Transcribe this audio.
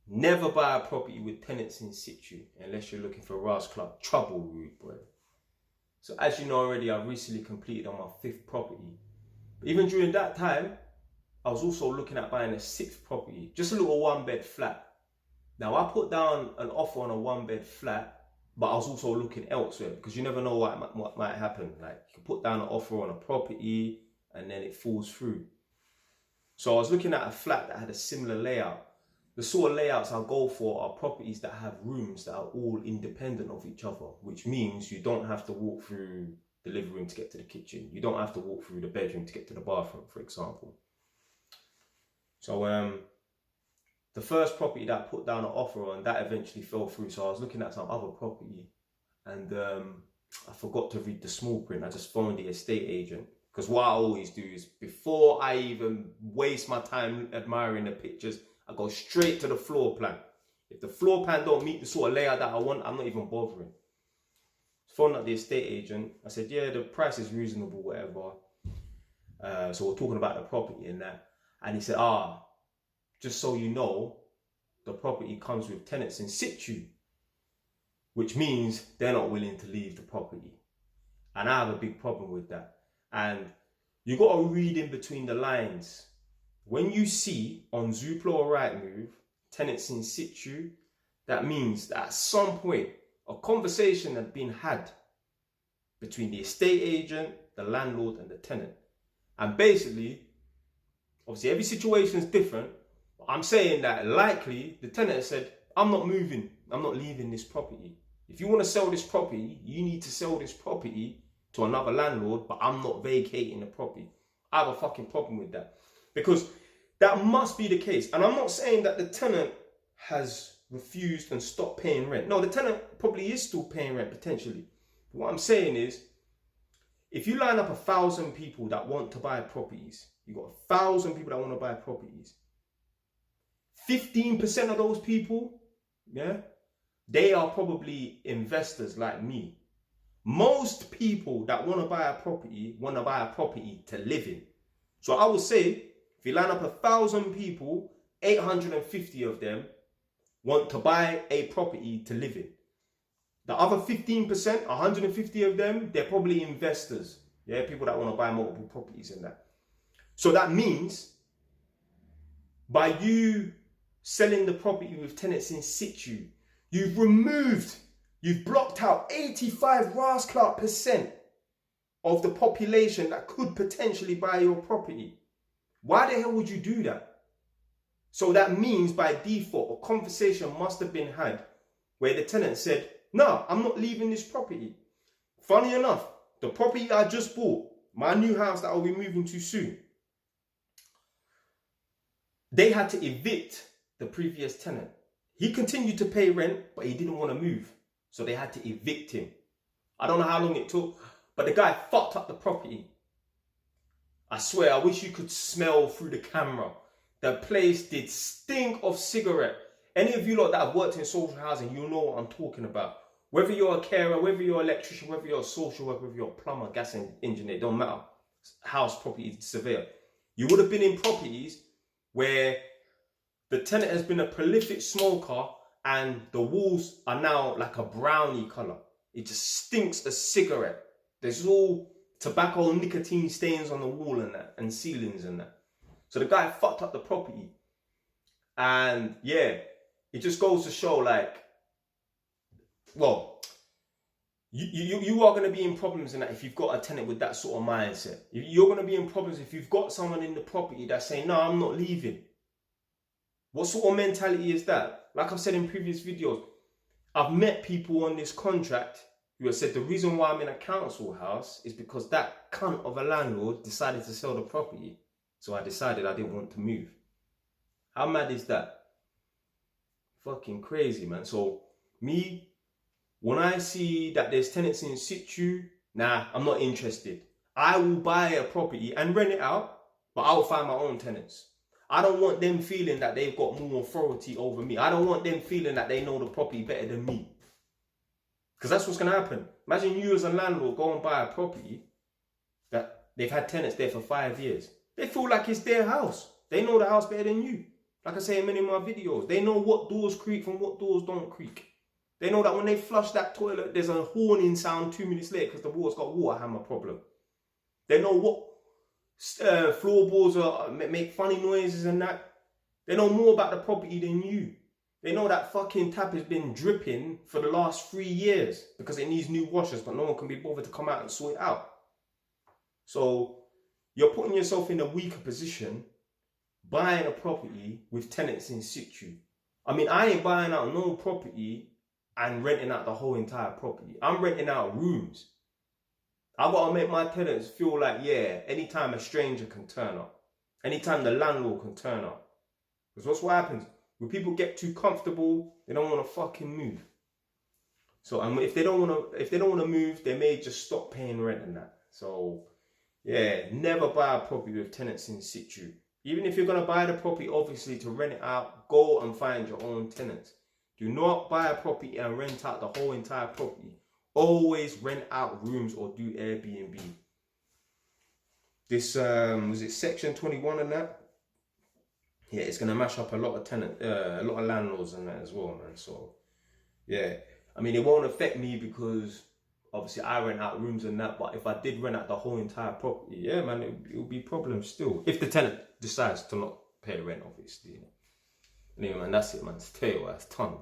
Never buy a property with tenants in situ unless you're looking for Ras Club trouble route, boy. So as you know already, I've recently completed on my 5th property. But even during that time, I was also looking at buying a 6th property, just a little 1-bed flat. Now I put down an offer on a 1-bed flat, but I was also looking elsewhere because you never know what might happen. Like you can put down an offer on a property and then it falls through. So I was looking at a flat that had a similar layout. The sort of layouts I'll go for are properties that have rooms that are all independent of each other, which means you don't have to walk through the living room to get to the kitchen. You don't have to walk through the bedroom to get to the bathroom, for example. So the first property that I put down an offer on, that eventually fell through. So I was looking at some other property and I forgot to read the small print. I just phoned the estate agent. Because what I always do is before I even waste my time admiring the pictures, I go straight to the floor plan. If the floor plan don't meet the sort of layout that I want, I'm not even bothering. Phoned up the estate agent. I said, yeah, the price is reasonable, whatever. So we're talking about the property and that. And he said, just so you know, the property comes with tenants in situ, which means they're not willing to leave the property. And I have a big problem with that. And you got to read in between the lines. When you see on Zoopla or Rightmove tenants in situ, that means that at some point a conversation had been had between the estate agent, the landlord, and the tenant. And basically, obviously every situation is different. But I'm saying that likely the tenant said, I'm not moving. I'm not leaving this property. If you want to sell this property, you need to sell this property to another landlord, but I'm not vacating the property. I have a fucking problem with that. Because that must be the case. And I'm not saying that the tenant has refused and stopped paying rent. No, the tenant probably is still paying rent potentially. But what I'm saying is, if you line up 1,000 people that want to buy properties, you've got 1,000 people that want to buy properties. 15% of those people, yeah, they are probably investors like me. Most people that want to buy a property to live in. So I would say, if you line up 1,000 people, 850 of them want to buy a property to live in. The other 15%, 150 of them, they're probably investors. Yeah, people that want to buy multiple properties and that. So that means by you selling the property with tenants in situ, you've blocked out 85% of the population that could potentially buy your property. Why the hell would you do that? So that means by default, a conversation must have been had where the tenant said, no, I'm not leaving this property. Funny enough, the property I just bought, my new house that I'll be moving to soon, they had to evict the previous tenant. He continued to pay rent, but he didn't want to move. So they had to evict him. I don't know how long it took, but the guy fucked up the property. I swear, I wish you could smell through the camera. The place did stink of cigarette. Any of you lot that have worked in social housing, you'll know what I'm talking about. Whether you're a carer, whether you're an electrician, whether you're a social worker, whether you're a plumber, gas engineer, don't matter. House property surveyor. You would have been in properties where the tenant has been a prolific smoker and the walls are now like a brownie colour. It just stinks of cigarette. There's all tobacco and nicotine stains on the wall and that, and ceilings and that. So the guy fucked up the property. And yeah, it just goes to show like, well, you are going to be in problems in that if you've got a tenant with that sort of mindset. You're going to be in problems if you've got someone in the property that's saying, no, I'm not leaving. What sort of mentality is that? Like I've said in previous videos, I've met people on this contract who have said the reason why I'm in a council house is because that cunt of a landlord decided to sell the property. So I decided I didn't want to move. How mad is that? Fucking crazy, man. So me, when I see that there's tenants in situ, nah, I'm not interested. I will buy a property and rent it out, but I will find my own tenants. I don't want them feeling that they've got more authority over me. I don't want them feeling that they know the property better than me. Because that's what's going to happen. Imagine you as a landlord go and buy a property that they've had tenants there for 5 years. They feel like it's their house. They know the house better than you. Like I say in many of my videos, they know what doors creak from what doors don't creak. They know that when they flush that toilet, there's a horning sound 2 minutes later because the water's got water hammer problem. They know what floorboards make funny noises and that. They know more about the property than you. They know that fucking tap has been dripping for the last 3 years because it needs new washers, but no one can be bothered to come out and sort it out. So you're putting yourself in a weaker position buying a property with tenants in situ. I mean, I ain't buying out no property and renting out the whole entire property. I'm renting out rooms. I gotta make my tenants feel like, yeah, anytime a stranger can turn up, anytime the landlord can turn up. Because what's what happens? When people get too comfortable, they don't want to fucking move. So, and if they don't want to move, they may just stop paying rent and that. So, yeah, never buy a property with tenants in situ. Even if you're gonna buy the property, obviously to rent it out, go and find your own tenants. Do not buy a property and rent out the whole entire property. Always rent out rooms or do Airbnb. This was it section 21 and that? Yeah, it's gonna mash up a lot of landlords and that as well, man. So yeah, I mean it won't affect me because obviously I rent out rooms and that. But if I did rent out the whole entire property, yeah, man, it would be problems still if the tenant decides to not pay the rent, obviously. Anyway, man, that's it, man. Tell you what, it's ton.